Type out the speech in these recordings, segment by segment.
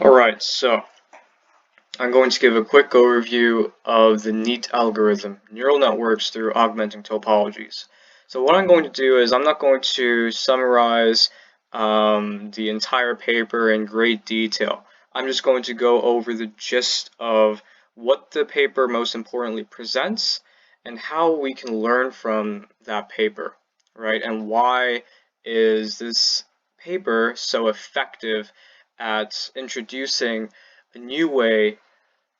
Alright, so I'm going to give a quick overview of the NEAT algorithm, neural networks through augmenting topologies. So what I'm going to do is I'm not going to summarize the entire paper in great detail. I'm just going to go over the gist of what the paper most importantly presents and how we can learn from that paper, right? And why is this paper so effective at introducing a new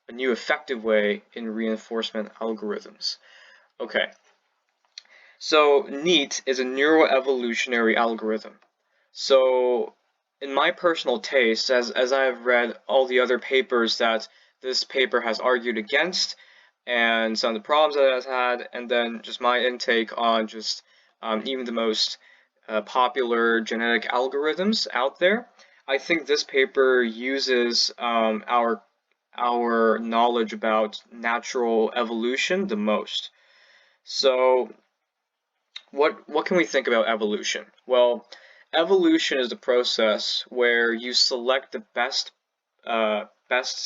effective way in reinforcement algorithms. Okay, so NEAT is a neuroevolutionary algorithm. So in my personal taste, as I've read all the other papers that this paper has argued against, and some of the problems that it has had, and then just my intake on just even the most popular genetic algorithms out there, I think this paper uses our knowledge about natural evolution the most. So what can we think about evolution? Well, evolution is the process where you select the best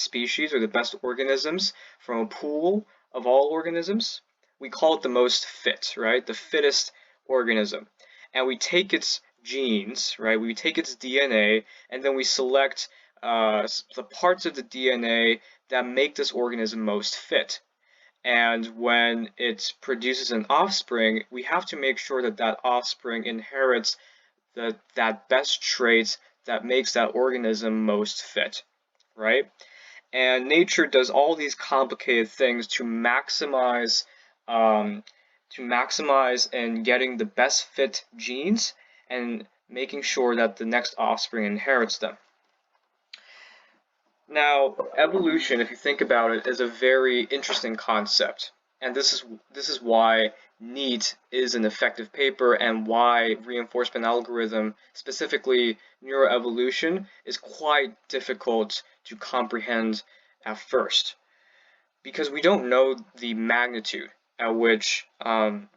species or the best organisms from a pool of all organisms. We call it the most fit, right? The fittest organism. And we take its genes, right? We take its DNA, and then we select the parts of the DNA that make this organism most fit. And when it produces an offspring, we have to make sure that that offspring inherits that best traits that makes that organism most fit, right? And nature does all these complicated things to maximize and getting the best fit genes and making sure that the next offspring inherits them. Now, evolution, if you think about it, is a very interesting concept, and this is why NEAT is an effective paper and why reinforcement algorithm, specifically neuroevolution, is quite difficult to comprehend at first, because we don't know the magnitude at which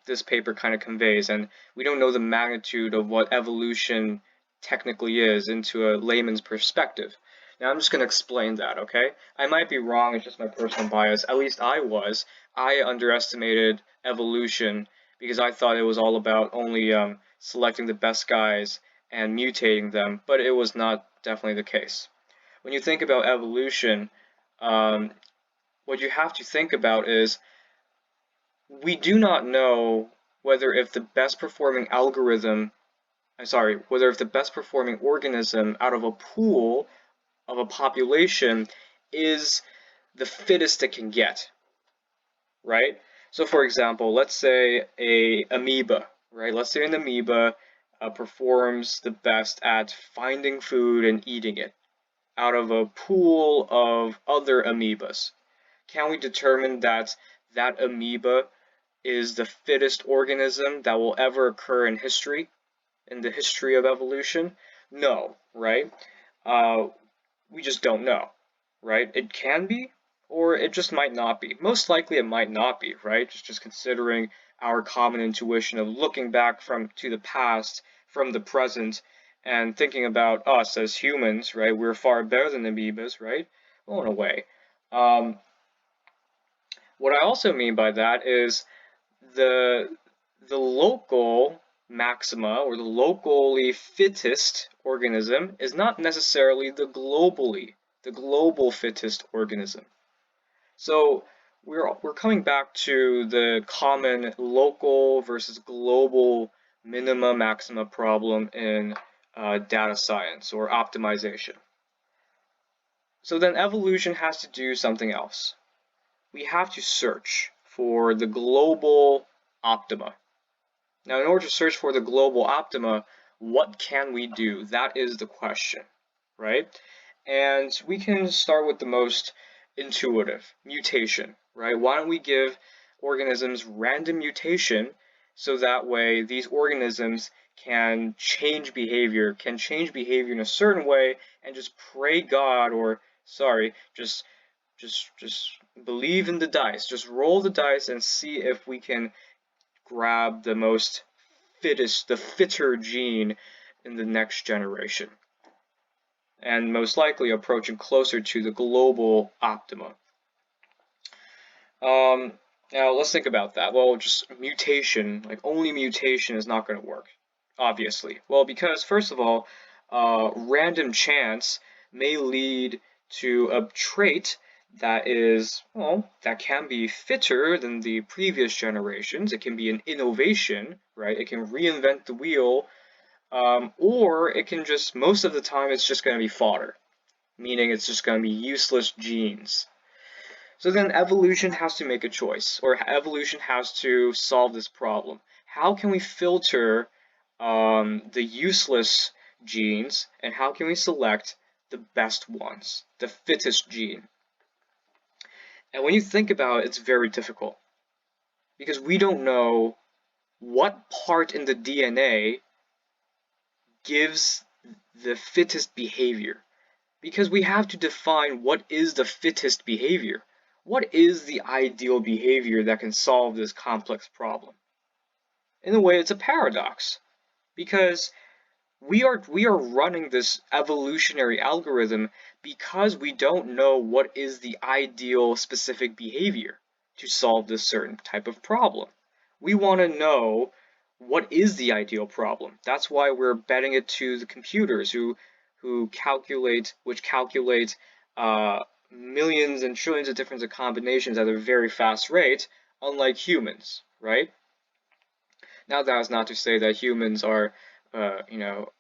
this paper kind of conveys, and we don't know the magnitude of what evolution technically is into a layman's perspective. Now I'm just going to explain that, okay? I might be wrong, it's just my personal bias. At least I was. I underestimated evolution because I thought it was all about only selecting the best guys and mutating them, but it was not definitely the case. When you think about evolution, um, what you have to think about is we do not know whether if the best performing whether if the best performing organism out of a pool of a population is the fittest it can get, right? So for example, let's say a amoeba, right? Let's say an amoeba performs the best at finding food and eating it out of a pool of other amoebas. Can we determine that that amoeba is the fittest organism that will ever occur in history, in the history of evolution? No, right? Uh, we just don't know, right? It can be, or it just might not be. Most likely it might not be, right? Just considering our common intuition of looking back to the past, from the present, and thinking about us as humans, right? We're far better than amoebas, right? Well, in a way. Um, what I also mean by that is the the local maxima or the locally fittest organism is not necessarily the global fittest organism. So we're coming back to the common local versus global minima maxima problem in data science or optimization. So then evolution has to do something else. We have to search for the global optima. Now, in order to search for the global optima, what can we do? That is the question, right? And we can start with the most intuitive, mutation, right? Why don't we give organisms random mutation so that way these organisms can change behavior in a certain way and just pray God or sorry, just believe in the dice. Just roll the dice and see if we can grab the most fittest, the fitter gene in the next generation. and most likely approaching closer to the global optimum. Now let's think about that. Well, just mutation, like only mutation is not going to work, obviously. Well, because first of all, random chance may lead to a trait that is, well, that can be fitter than the previous generations. It can be an innovation, right? It can reinvent the wheel, or it can just, most of the time, it's just going to be fodder, meaning it's just going to be useless genes. So then evolution has to make a choice, or evolution has to solve this problem. How can we filter the useless genes, and how can we select the best ones, the fittest gene? And when you think about it, it's very difficult, because we don't know what part in the DNA gives the fittest behavior, because we have to define what is the fittest behavior. What is the ideal behavior that can solve this complex problem? In a way, it's a paradox, because we are running this evolutionary algorithm because we don't know what is the ideal specific behavior to solve this certain type of problem. We want to know what is the ideal problem. That's why we're betting it to the computers which calculate millions and trillions of different combinations at a very fast rate, unlike humans, right? Now, that is not to say that humans are,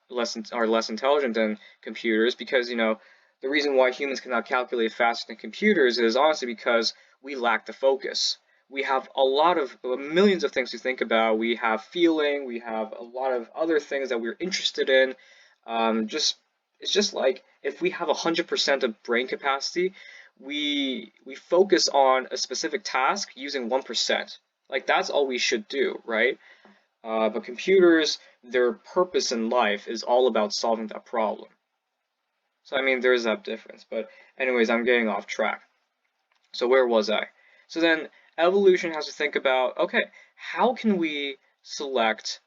less intelligent than computers, because the reason why humans cannot calculate faster than computers is honestly because we lack the focus. We have a lot of millions of things to think about. We have feeling. We have a lot of other things that we're interested in. It's just like if we have 100% of brain capacity, we focus on a specific task using 1%. Like that's all we should do, right? But computers, their purpose in life is all about solving that problem. So I mean, there's that difference. But anyways, I'm getting off track. So where was I? So then evolution has to think about, okay, how can we select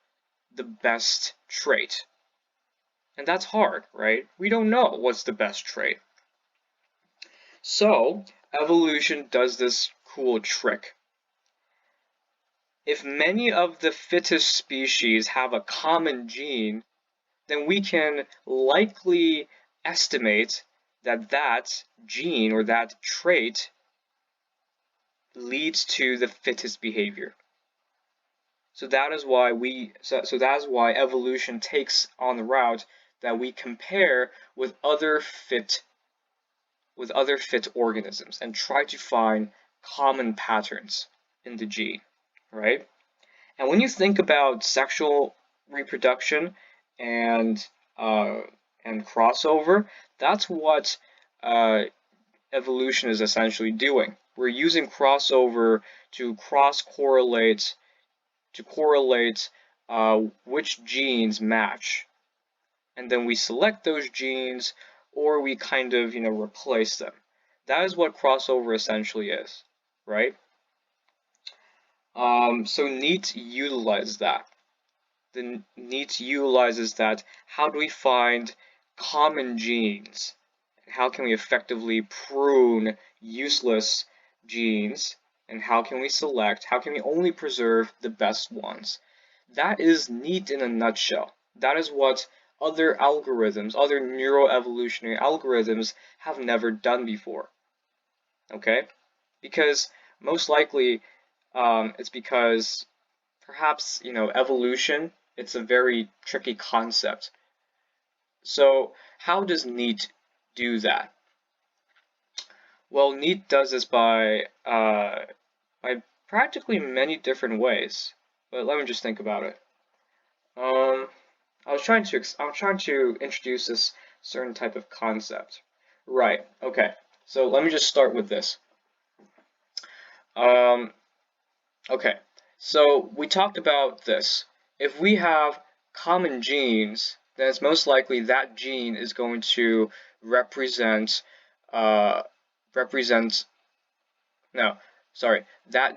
the best trait? And that's hard, right? We don't know what's the best trait. So evolution does this cool trick. If many of the fittest species have a common gene, then we can likely estimate that that gene or that trait leads to the fittest behavior. So that is why that is why evolution takes on the route that we compare with other fit organisms and try to find common patterns in the gene, right? And when you think about sexual reproduction and crossover, that's what evolution is essentially doing. We're using crossover to correlate which genes match, and then we select those genes, or we kind of replace them. That is what crossover essentially is, right? So NEAT utilizes that. The NEAT utilizes that. How do we find common genes? How can we effectively prune useless genes? And how can we only preserve the best ones? That is NEAT in a nutshell. That is what other algorithms, other neuroevolutionary algorithms have never done before. Okay? Because most likely it's because perhaps evolution, it's a very tricky concept. So how does NEAT do that? Well, NEAT does this by practically many different ways. But let me just think about it. I was trying to introduce this certain type of concept. Right. Okay. So let me just start with this. Okay. So we talked about this. If we have common genes, then it's most likely that gene is going to represent that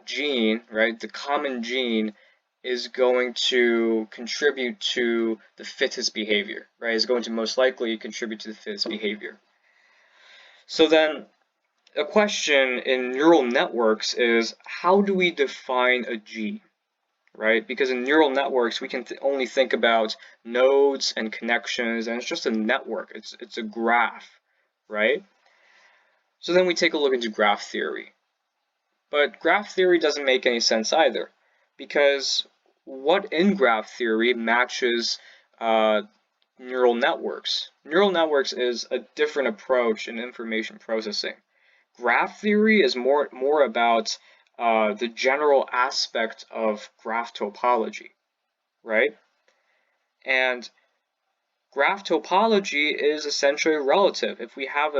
gene, right? The common gene is going to contribute to the fittest behavior, right? Is going to most likely contribute to the fittest behavior. So then, a question in neural networks is, how do we define a gene, right? Because in neural networks, we can only think about nodes and connections, and it's just a network. It's a graph, right? So then we take a look into graph theory. But graph theory doesn't make any sense either, because what in graph theory matches neural networks? Neural networks is a different approach in information processing. Graph theory is more about the general aspect of graph topology, right? And graph topology is essentially relative. If we have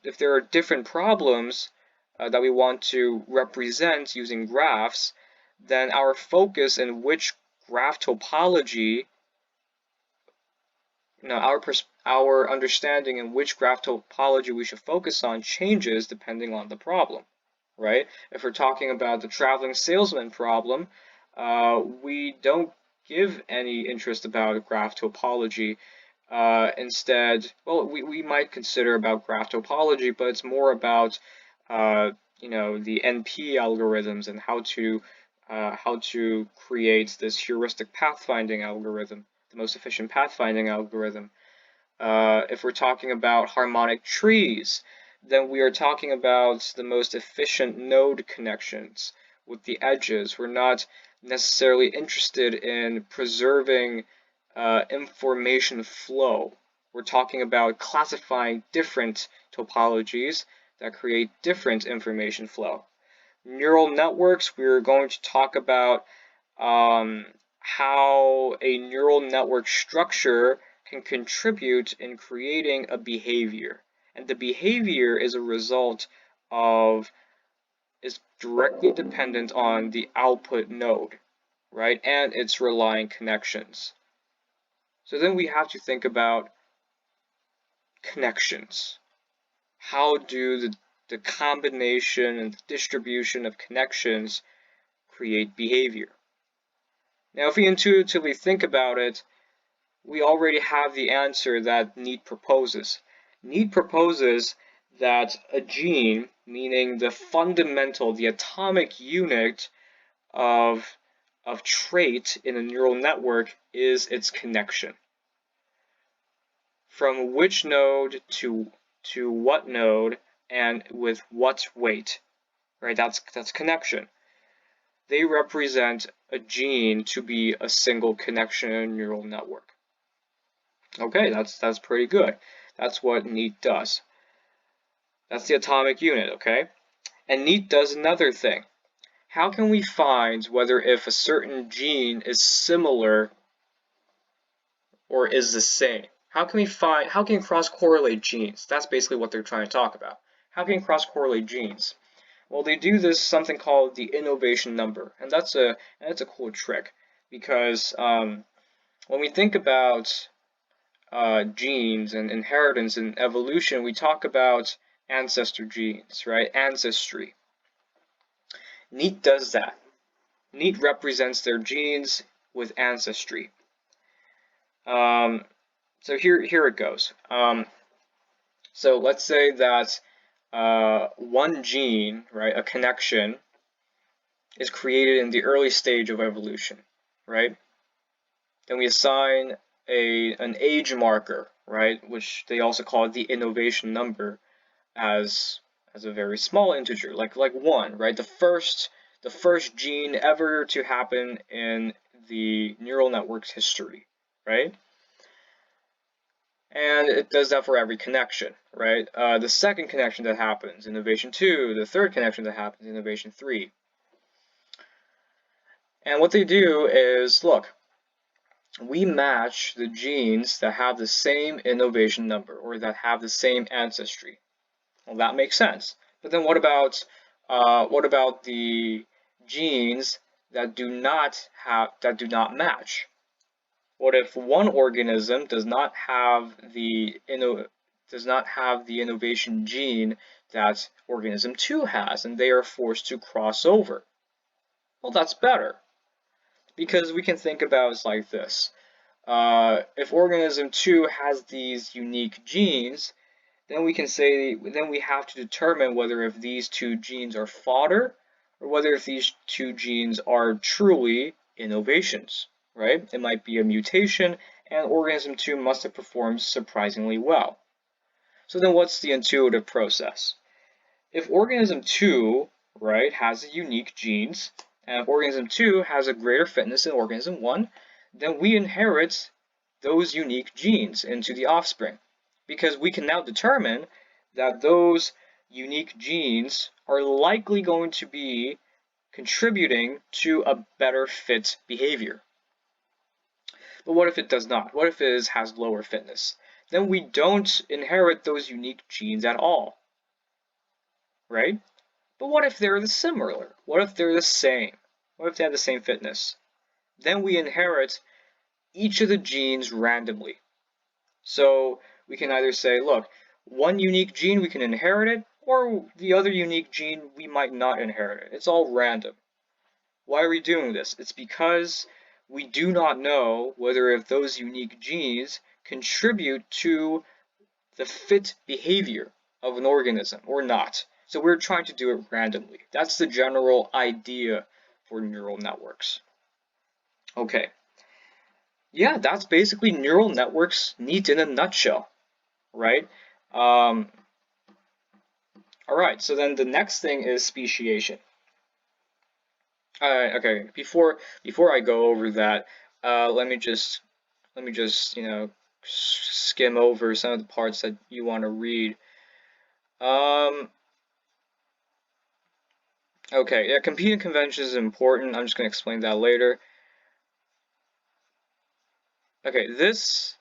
if there are different problems that we want to represent using graphs, then our focus in which graph topology, our understanding in which graph topology we should focus on changes depending on the problem, right? If we're talking about the traveling salesman problem, we don't give any interest about graph topology. Instead, well, we might consider about graph topology, but it's more about the NP algorithms and how to create this heuristic pathfinding algorithm, the most efficient pathfinding algorithm. If we're talking about harmonic trees, then we are talking about the most efficient node connections with the edges. We're not necessarily interested in preserving information flow. We're talking about classifying different topologies that create different information flow. Neural networks, we're going to talk about how a neural network structure can contribute in creating a behavior. And the behavior is directly dependent on the output node, right? And its relying connections. So then we have to think about connections. How do the combination and the distribution of connections create behavior? Now, if we intuitively think about it, we already have the answer that Neat proposes. Neat proposes that a gene, meaning the fundamental, the atomic unit of trait in a neural network, is its connection. From which node to what node and with what weight, right? That's connection. They represent a gene to be a single connection in a neural network. Okay, that's pretty good. That's what Neat does. That's the atomic unit, okay? And Neat does another thing. How can we find whether if a certain gene is similar or is the same? How can cross-correlate genes? That's basically what they're trying to talk about. How can you cross-correlate genes? Well, they do this something called the innovation number, and that's a cool trick, because when we think about genes and inheritance and evolution, we talk about ancestor genes, right? Ancestry. Neat does that. Neat represents their genes with ancestry. So here it goes. So let's say that one gene, right, a connection, is created in the early stage of evolution, right? Then we assign an age marker, right, which they also call the innovation number, as a very small integer, like 1, right? The first gene ever to happen in the neural network's history, right? And it does that for every connection, right? The second connection that happens, innovation 2, the third connection that happens, innovation 3. And what they do is, look, we match the genes that have the same innovation number, or that have the same ancestry. Well, that makes sense. But then what about the genes that do not match? What if one organism does not have the innovation gene that organism 2 has, and they are forced to cross over? Well, that's better, Because we can think about it like this. If organism 2 has these unique genes, then we have to determine whether if these two genes are fodder or whether if these two genes are truly innovations, right? It might be a mutation, and organism 2 must have performed surprisingly well. So then what's the intuitive process? If organism 2, right, has unique genes, and if organism 2 has a greater fitness than organism 1, then we inherit those unique genes into the offspring, because we can now determine that those unique genes are likely going to be contributing to a better fit behavior. But what if it does not? What if it has lower fitness? Then we don't inherit those unique genes at all, right? But what if they're similar? What if they're the same? What if they have the same fitness? Then we inherit each of the genes randomly. So we can either say, look, one unique gene we can inherit it, or the other unique gene we might not inherit it. It's all random. Why are we doing this? It's because we do not know whether if those unique genes contribute to the fit behavior of an organism or not. So we're trying to do it randomly. That's the general idea for neural networks. Okay. Yeah, that's basically neural networks neat in a nutshell, right? All right, so then the next thing is speciation. Okay, before I go over that, let me just skim over some of the parts that you want to read. Okay, yeah, competing conventions is important. I'm just going to explain that later. Okay, this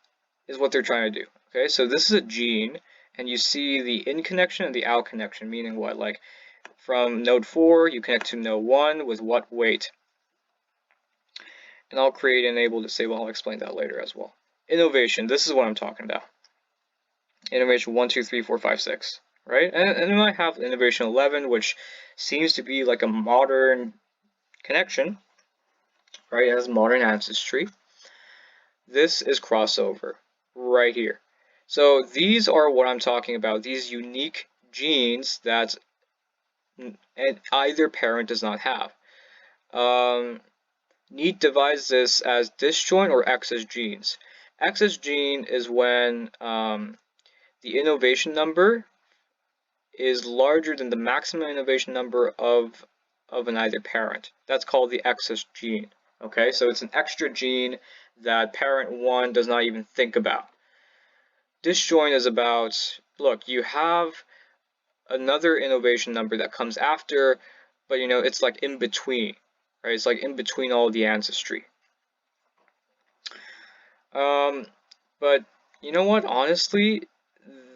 is what they're trying to do. Okay, so this is a gene, and you see the in connection and the out connection, meaning what? Like from node 4, you connect to node 1 with what weight? And I'll create enable disable. I'll explain that later as well. Innovation, this is what I'm talking about. Innovation 1, 2, 3, 4, 5, 6. Right? And then I have innovation 11, which seems to be like a modern connection, right? It has modern ancestry. This is crossover right here. So these are what I'm talking about, these unique genes that either parent does not have. NEAT divides this as disjoint or excess genes. Excess gene is when the innovation number is larger than the maximum innovation number of an either parent. That's called the excess gene. Okay, so it's an extra gene that parent 1 does not even think about. Disjoint is about, look, you have another innovation number that comes after, but it's like in between, right? It's like in between all the ancestry. But you know what? Honestly,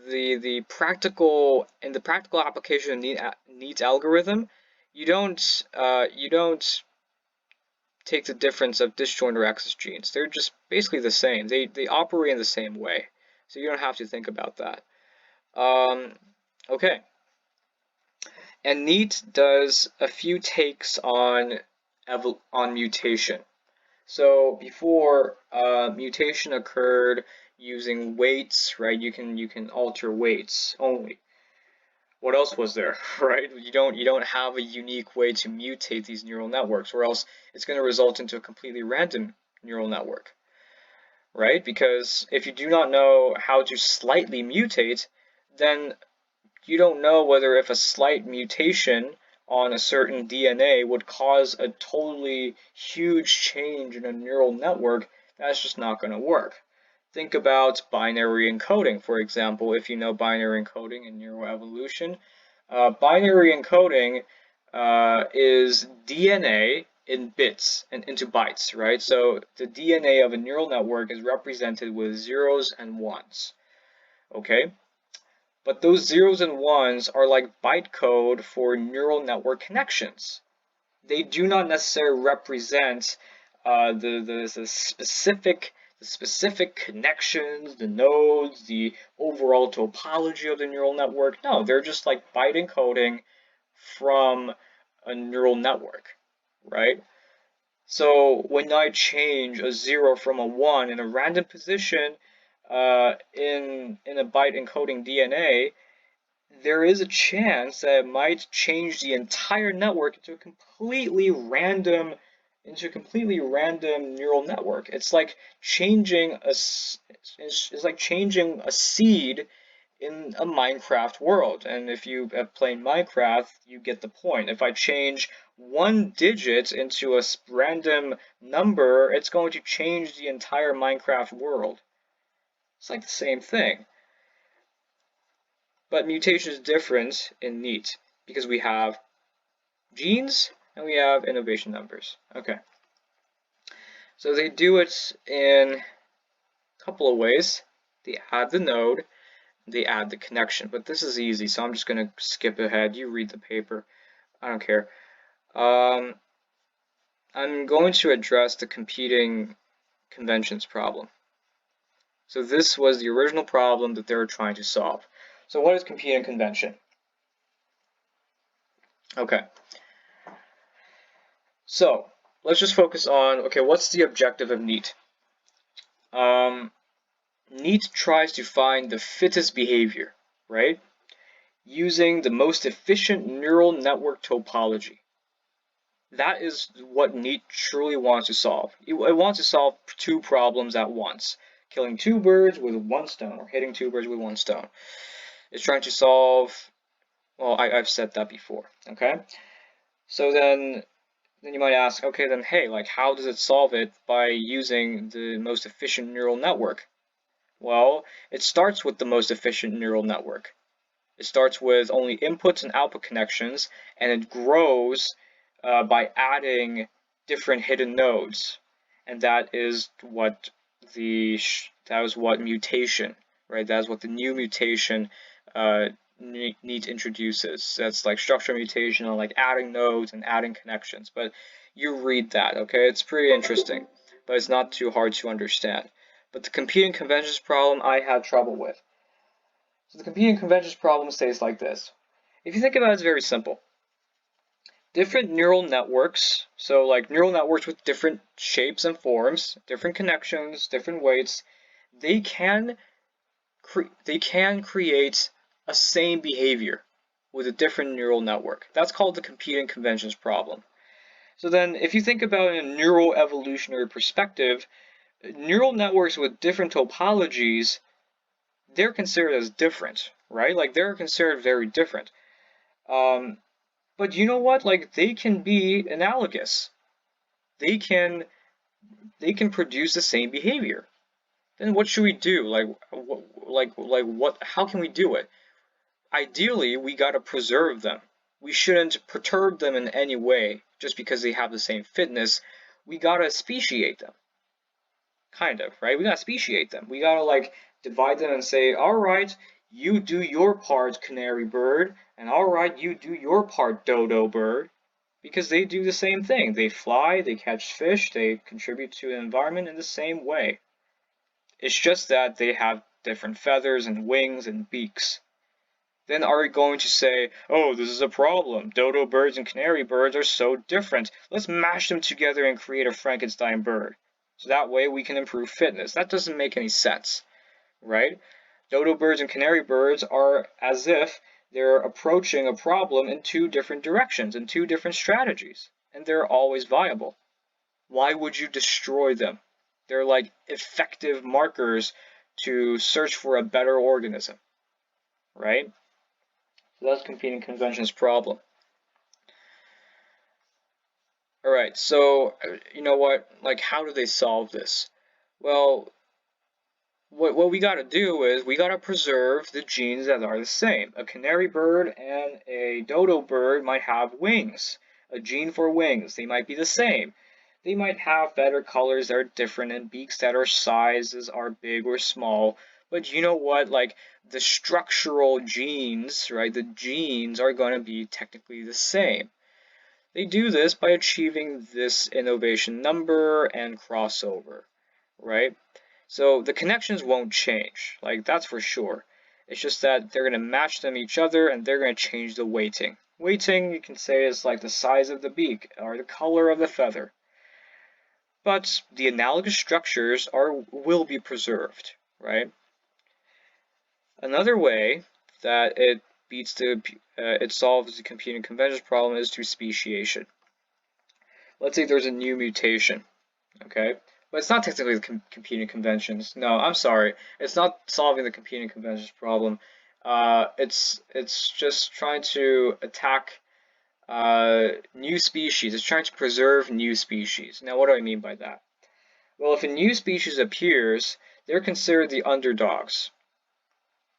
the practical application of NEAT's algorithm, you don't take the difference of disjoint or excess genes. They're just basically the same. They operate in the same way, so you don't have to think about that. Okay. And NEAT does a few takes on mutation. So before mutation occurred using weights, right? You can alter weights only. What else was there, right? You don't have a unique way to mutate these neural networks, or else it's going to result into a completely random neural network, right? Because if you do not know how to slightly mutate, then you don't know whether if a slight mutation on a certain DNA would cause a totally huge change in a neural network. That's just not going to work. Think about binary encoding, for example. If you know binary encoding in NeuroEvolution, binary encoding is DNA in bits and into bytes, right? So the DNA of a neural network is represented with zeros and ones, okay? But those zeros and ones are like bytecode for neural network connections. They do not necessarily represent the specific connections, the nodes, the overall topology of the neural network. No, they're just like byte encoding from a neural network, right? So when I change a 0 from a 1 in a random position in a byte encoding DNA, there is a chance that it might change the entire network into a completely random neural network. It's like changing a seed in a Minecraft world. And if you have played Minecraft, you get the point. If I change one digit into a random number, it's going to change the entire Minecraft world. It's like the same thing. But mutation is different in NEAT because we have genes and we have innovation numbers. Okay. So they do it in a couple of ways. They add the node, they add the connection. But this is easy, so I'm just going to skip ahead. You read the paper. I don't care. I'm going to address the competing conventions problem. So this was the original problem that they were trying to solve. So what is competing convention? Okay. So let's just focus on, okay, what's the objective of NEAT? NEAT tries to find the fittest behavior, right? Using the most efficient neural network topology. That is what NEAT truly wants to solve. It wants to solve two problems at once. Killing two birds with one stone, or hitting two birds with one stone. It's trying to solve, well, I've said that before, okay? So then you might ask, okay, then hey, like how does it solve it by using the most efficient neural network? Well, it starts with the most efficient neural network. It starts with only inputs and output connections, and it grows by adding different hidden nodes, and that is what mutation, right? That is what the new mutation NEAT introduces. That's like structural mutation, and like adding nodes and adding connections. But you read that, okay? It's pretty interesting, but it's not too hard to understand. But the competing conventions problem I have trouble with. So the competing conventions problem stays like this. If you think about it, it's very simple. Different neural networks, so like neural networks with different shapes and forms, different connections, different weights, they can create a same behavior with a different neural network. That's called the competing conventions problem. So then if you think about it in a neuroevolutionary perspective, neural networks with different topologies, they're considered as different, right? Like they're considered very different. But you know what? Like they can be analogous. They can produce the same behavior. Then what should we do? What? How can we do it? Ideally, we gotta preserve them. We shouldn't perturb them in any way just because they have the same fitness. We gotta speciate them. Kind of, right? We gotta speciate them. We gotta like divide them and say, all right, you do your part, canary bird, and all right, you do your part, dodo bird, because they do the same thing. They fly, they catch fish, they contribute to the environment in the same way. It's just that they have different feathers and wings and beaks. Then are we going to say, oh, this is a problem. Dodo birds and canary birds are so different. Let's mash them together and create a Frankenstein bird. So that way we can improve fitness. That doesn't make any sense, right? Dodo birds and canary birds are as if they're approaching a problem in two different directions, in two different strategies, and they're always viable. Why would you destroy them? They're like effective markers to search for a better organism, right? So that's competing conventions problem. All right, so you know what? Like, how do they solve this? Well, what we got to do is we got to preserve the genes that are the same. A canary bird and a dodo bird might have wings, a gene for wings. They might be the same. They might have feather colors that are different and beaks that are sizes are big or small. But you know what? Like the structural genes, right? The genes are going to be technically the same. They do this by achieving this innovation number and crossover, right? So the connections won't change, like that's for sure. It's just that they're going to match them each other and they're going to change the weighting. Weighting, you can say, is like the size of the beak or the color of the feather. but the analogous structures will be preserved, right? Another way that it solves the computing conventions problem is through speciation. Let's say there's a new mutation, okay? But it's not technically the computing conventions. No, I'm sorry. It's not solving the computing conventions problem. It's just trying to attack new species. It's trying to preserve new species. Now, what do I mean by that? Well, if a new species appears, they're considered the underdogs.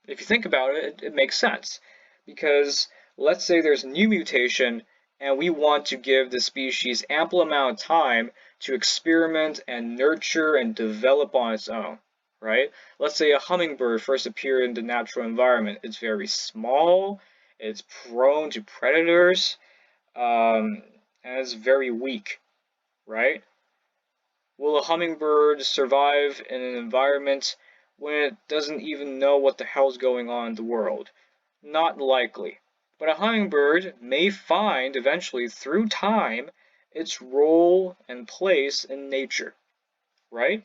If you think about it, it makes sense. Because let's say there's a new mutation and we want to give the species ample amount of time to experiment and nurture and develop on its own, right? Let's say a hummingbird first appeared in the natural environment. It's very small, it's prone to predators, and it's very weak, right? Will a hummingbird survive in an environment when it doesn't even know what the hell's going on in the world? Not likely. But a hummingbird may find eventually through time its role and place in nature, right?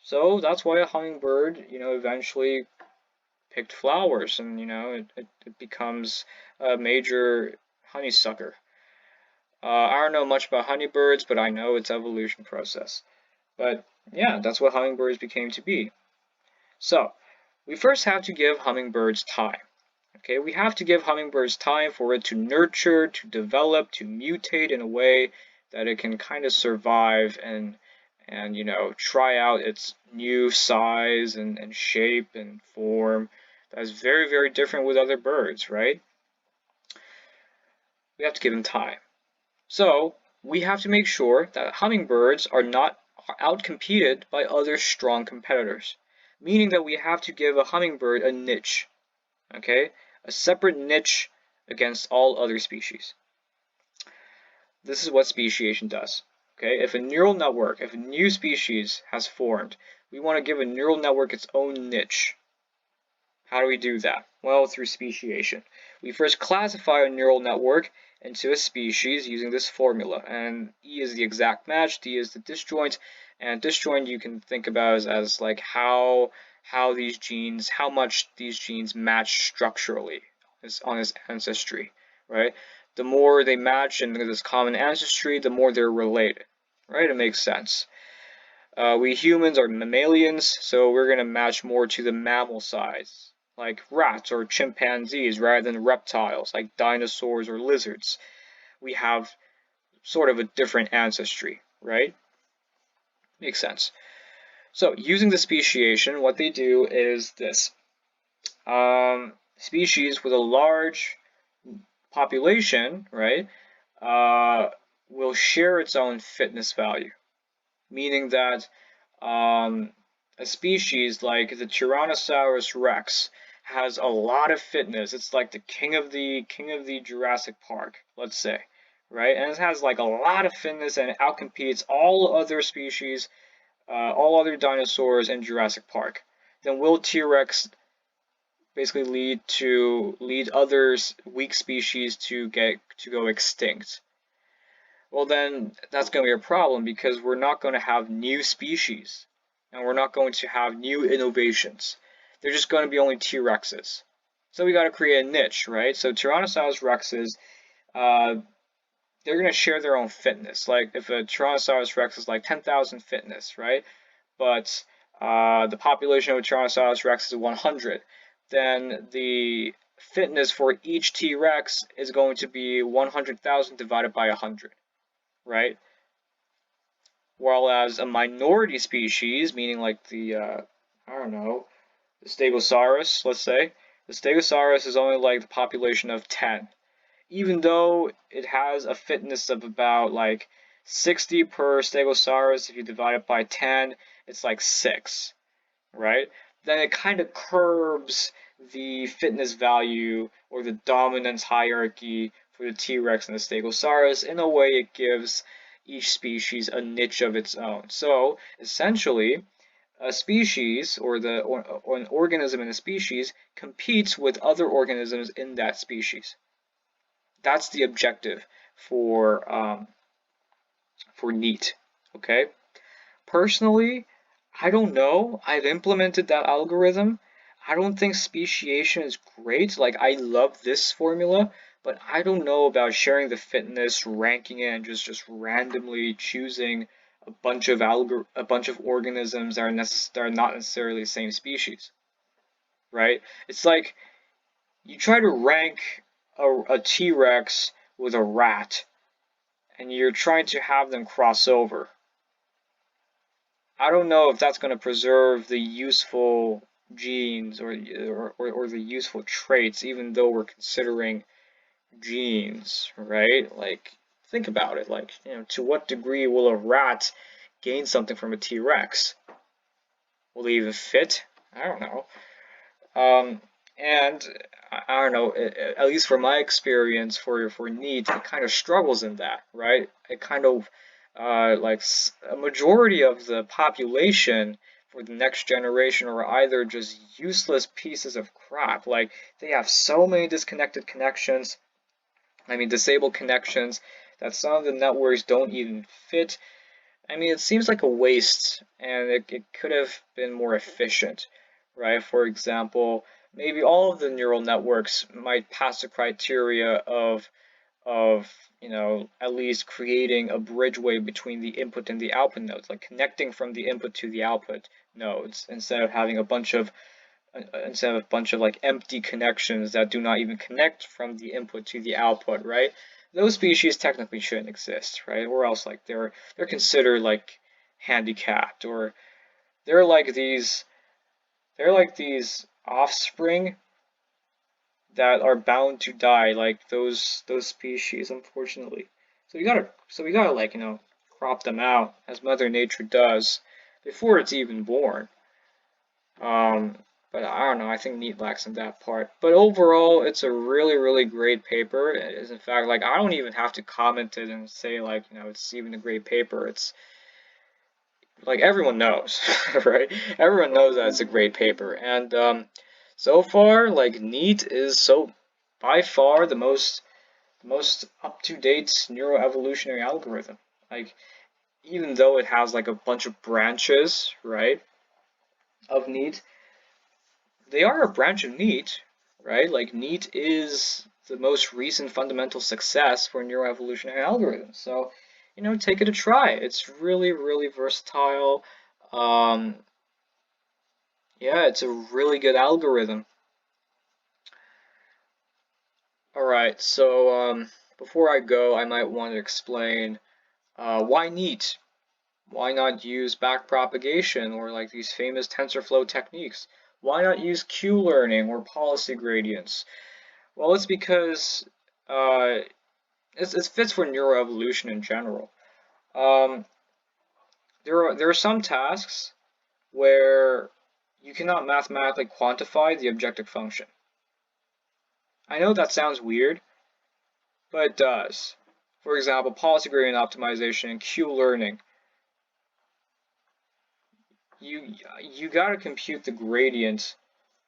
So that's why a hummingbird, eventually picked flowers and, it becomes a major honeysucker. I don't know much about honeybirds, but I know its evolution process. But yeah, that's what hummingbirds became to be. So we first have to give hummingbirds time. Okay, we have to give hummingbirds time for it to nurture, to develop, to mutate in a way that it can kind of survive and try out its new size and shape and form. That's very, very different with other birds, right? We have to give them time. So we have to make sure that hummingbirds are not outcompeted by other strong competitors, meaning that we have to give a hummingbird a niche, okay? A separate niche against all other species. This is what speciation does, okay? If a neural network, if a new species has formed, we want to give a neural network its own niche. How do we do that? Well, through speciation. We first classify a neural network into a species using this formula, and E is the exact match, D is the disjoint, and disjoint you can think about as like how much these genes match structurally on this ancestry, right? The more they match in this common ancestry, the more they're related, right? It makes sense. We humans are mammalians, so we're going to match more to the mammal size, like rats or chimpanzees, rather than reptiles, like dinosaurs or lizards. We have sort of a different ancestry, right? Makes sense. So, using the speciation, what they do is this. Species with a large population, right, will share its own fitness value, meaning that a species like the Tyrannosaurus Rex has a lot of fitness. It's like the king of the Jurassic Park, let's say, right? And it has like a lot of fitness and it outcompetes all other species, all other dinosaurs in Jurassic Park. Then will T-Rex basically lead other weak species to go extinct? Well, then that's going to be a problem because we're not going to have new species and we're not going to have new innovations. They're just going to be only T-Rexes. So we got to create a niche, right? So Tyrannosaurus Rexes, they're going to share their own fitness. Like if a Tyrannosaurus Rex is like 10,000 fitness, right? But the population of a Tyrannosaurus Rex is 100, then the fitness for each T-Rex is going to be 100,000 divided by 100, right? Whereas a minority species, meaning like the, I don't know, the Stegosaurus, let's say, the Stegosaurus is only like the population of 10. Even though it has a fitness of about like 60 per Stegosaurus, if you divide it by 10, it's like 6, right? Then it kind of curbs the fitness value or the dominance hierarchy for the T-Rex and the Stegosaurus. In a way, it gives each species a niche of its own. So essentially, a species or an organism in a species competes with other organisms in that species. That's the objective for NEAT. Okay. Personally, I don't know. I've implemented that algorithm. I don't think speciation is great. Like, I love this formula, but I don't know about sharing the fitness, ranking it, and just randomly choosing a bunch of organisms that are not necessarily the same species, right? It's like you try to rank a T-Rex with a rat, and you're trying to have them cross over. I don't know if that's going to preserve the useful genes or the useful traits, even though we're considering genes, right? Like, think about it. Like, to what degree will a rat gain something from a T-Rex? Will they even fit? I don't know. And I don't know. At least from my experience, for NEAT, it kind of struggles in that, right? It kind of like a majority of the population for the next generation are either just useless pieces of crap. Like, they have so many disconnected connections. I mean, disabled connections that some of the networks don't even fit. I mean, it seems like a waste, and it could have been more efficient, right? For example, maybe all of the neural networks might pass the criteria of at least creating a bridgeway between the input and the output nodes, like connecting from the input to the output nodes, instead of having a bunch of like empty connections that do not even connect from the input to the output, right? Those species technically shouldn't exist, right? Or else like they're considered like handicapped, or they're like these offspring that are bound to die, like those species, unfortunately. So we gotta like crop them out as Mother Nature does before it's even born. Um, but I don't know. I think NEAT lacks in that part. But overall, it's a really, really great paper. It is, in fact, like I don't even have to comment it and say like it's even a great paper. It's like everyone knows, right? Everyone knows that it's a great paper. And so far, like NEAT is by far the most up-to-date neuroevolutionary algorithm. Like, even though it has like a bunch of branches, right, of NEAT, they are a branch of NEAT, right? Like, NEAT is the most recent fundamental success for neuroevolutionary algorithms. So, take it a try. It's really, really versatile. Um, yeah, it's a really good algorithm. All right, so before I go, I might want to explain why NEAT? Why not use backpropagation or like these famous TensorFlow techniques? Why not use Q-learning or policy gradients? Well, it's because it fits for neuroevolution in general. Um, there are some tasks where you cannot mathematically quantify the objective function. I know that sounds weird, but it does. For example, policy gradient optimization and Q-learning. You gotta compute the gradient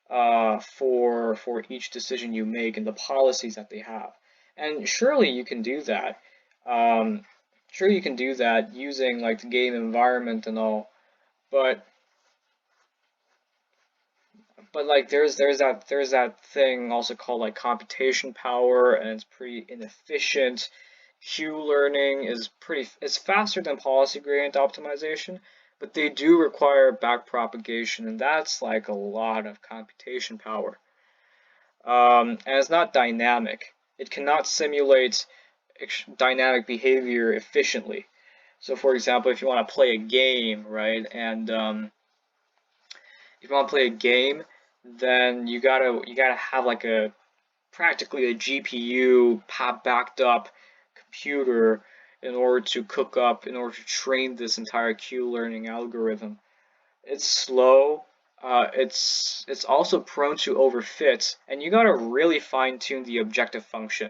for each decision you make and the policies that they have. And surely you can do that. Sure you can do that using like the game environment and all, but like there's that thing also called like computation power, and it's pretty inefficient. Q-learning it's faster than policy gradient optimization, but they do require backpropagation, and that's like a lot of computation power. And it's not dynamic. It cannot simulate dynamic behavior efficiently. So, for example, if you want to play a game, right, and if you want to play a game, then you gotta have like practically a GPU backed up computer in order to train this entire Q-learning algorithm. It's slow. It's also prone to overfit, and you gotta really fine-tune the objective function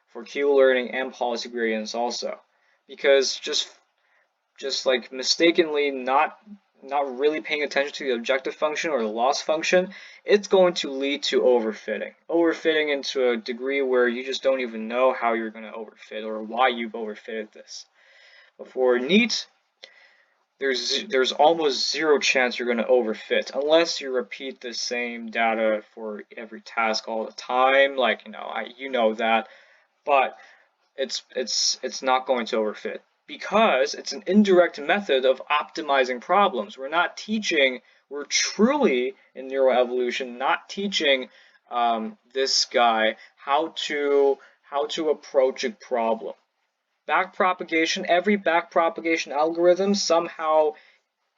for Q-learning and policy gradients also, because just like mistakenly not really paying attention to the objective function or the loss function, it's going to lead to overfitting into a degree where you just don't even know how you're going to overfit or why you've overfitted this. But for NEAT, there's almost zero chance you're going to overfit unless you repeat the same data for every task all the time. Like, you know that, but it's not going to overfit because it's an indirect method of optimizing problems. We're truly in neuroevolution not teaching this guy how to approach a problem. Every backpropagation algorithm somehow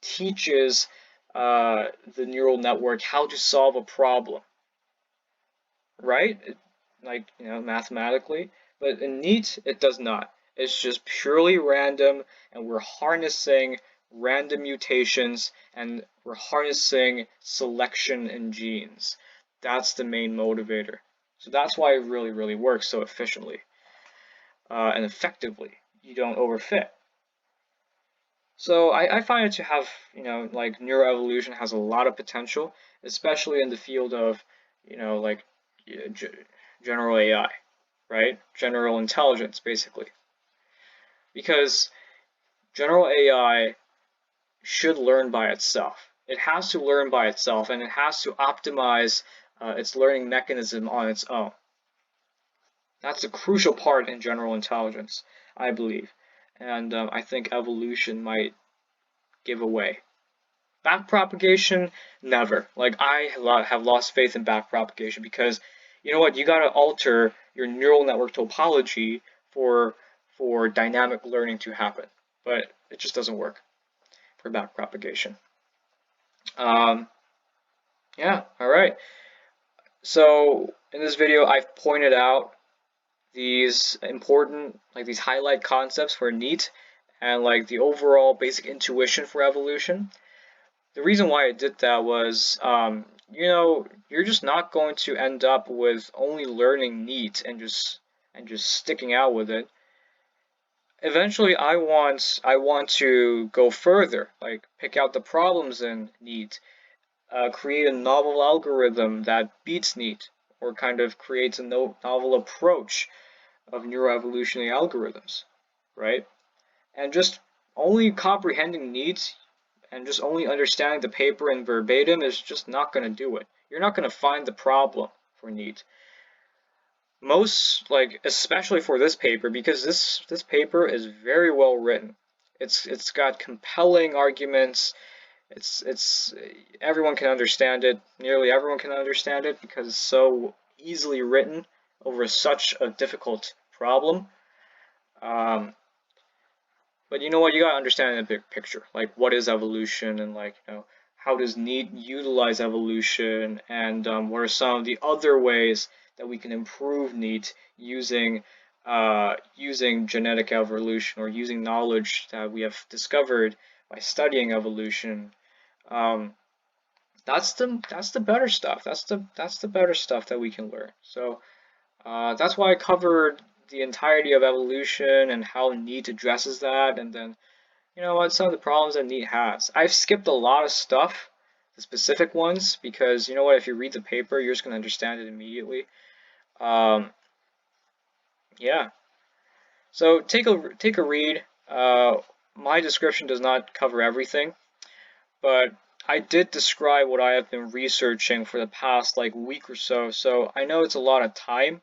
teaches the neural network how to solve a problem, right? Like, mathematically. But in NEAT, it does not. It's just purely random, and we're harnessing random mutations, and we're harnessing selection in genes. That's the main motivator. So that's why it really, really works so efficiently and effectively. You don't overfit. So I find it to have, like neuroevolution has a lot of potential, especially in the field of, like general AI, right? General intelligence, basically. Because general AI should learn by itself. It has to learn by itself, and it has to optimize its learning mechanism on its own. That's a crucial part in general intelligence, I believe. And I think evolution might give away. Backpropagation, never. Like, I have lost faith in backpropagation because, you know what, you gotta alter your neural network topology for dynamic learning to happen. But it just doesn't work for backpropagation. Yeah, alright. So, in this video, I've pointed out these important, like these highlight concepts for NEAT and like the overall basic intuition for evolution. The reason why I did that was, you're just not going to end up with only learning NEAT and just sticking out with it. Eventually, I want to go further, like pick out the problems in NEAT, create a novel algorithm that beats NEAT, or kind of creates a novel approach of neuroevolutionary algorithms, right? And just only comprehending NEAT and just only understanding the paper in verbatim is just not going to do it. You're not going to find the problem for NEAT. Especially for this paper, because this paper is very well written. It's got compelling arguments. It's everyone can understand it. Nearly everyone can understand it because it's so easily written over such a difficult problem. But you know what? You gotta understand the big picture. Like, what is evolution, and like, how does NEAT utilize evolution, and what are some of the other ways that we can improve NEAT using genetic evolution, or using knowledge that we have discovered by studying evolution. That's the better stuff. That's the better stuff that we can learn. So that's why I covered the entirety of evolution and how NEAT addresses that, and then some of the problems that NEAT has. I've skipped a lot of stuff, the specific ones, because if you read the paper, you're just going to understand it immediately. Yeah. So take a read. My description does not cover everything, but I did describe what I have been researching for the past week or so. So I know it's a lot of time.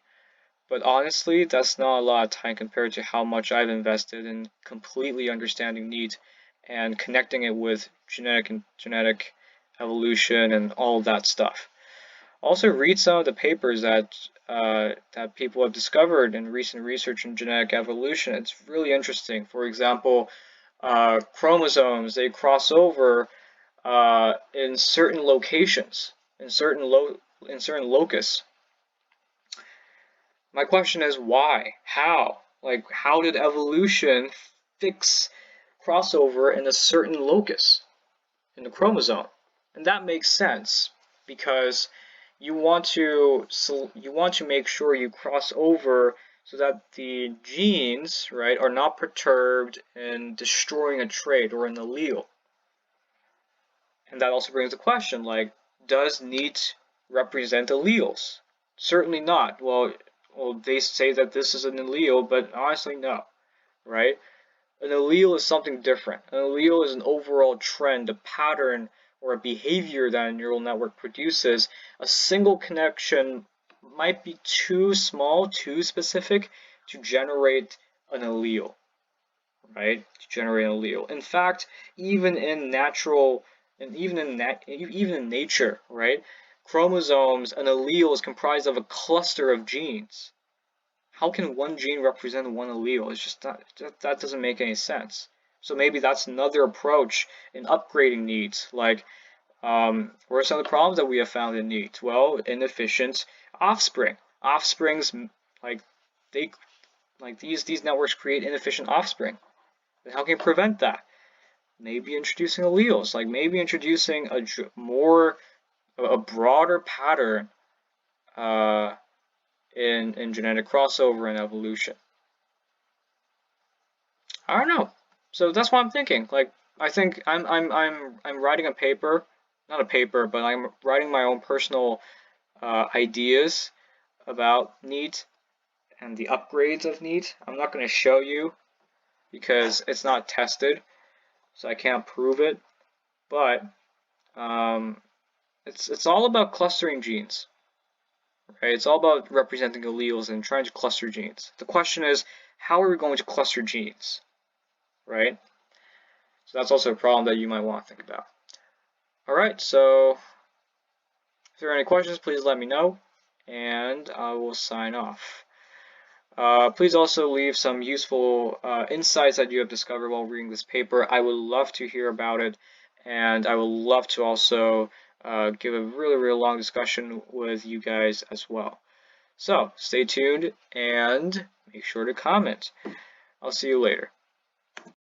But honestly, that's not a lot of time compared to how much I've invested in completely understanding NEAT and connecting it with genetic evolution and all of that stuff. Also, read some of the papers that people have discovered in recent research in genetic evolution. It's really interesting. For example, chromosomes, they cross over in certain locations, in certain locus. My question is why? How? How did evolution fix crossover in a certain locus in the chromosome? And that makes sense because you want to make sure you cross over so that the genes, right, are not perturbed in destroying a trait or an allele. And that also brings the question, does NEAT represent alleles? Certainly not. Well, they say that this is an allele, but honestly, no, right? An allele is something different. An allele is an overall trend, a pattern, or a behavior that a neural network produces. A single connection might be too small, too specific to generate an allele, right? To generate an allele. In fact, even in natural, and even in nature, right? Chromosomes, an allele is comprised of a cluster of genes. How can one gene represent one allele? It's just not, that doesn't make any sense. So maybe that's another approach in upgrading needs. Like, what are some of the problems that we have found in needs? Well, inefficient offspring. Offsprings, like they, like these networks create inefficient offspring. And how can you prevent that? Maybe introducing alleles, like maybe introducing a broader pattern in genetic crossover and evolution. I don't know. So that's what I'm thinking. Like, I think I'm writing a paper, not a paper, but I'm writing my own personal ideas about NEAT and the upgrades of NEAT. I'm not going to show you because it's not tested, so I can't prove it. But it's all about clustering genes, right? It's all about representing alleles and trying to cluster genes. The question is, how are we going to cluster genes, right? So that's also a problem that you might want to think about. All right, so if there are any questions, please let me know, and I will sign off. Please also leave some useful insights that you have discovered while reading this paper. I would love to hear about it, and I would love to also give a really long discussion with you guys as well. So stay tuned and make sure to comment. I'll see you later.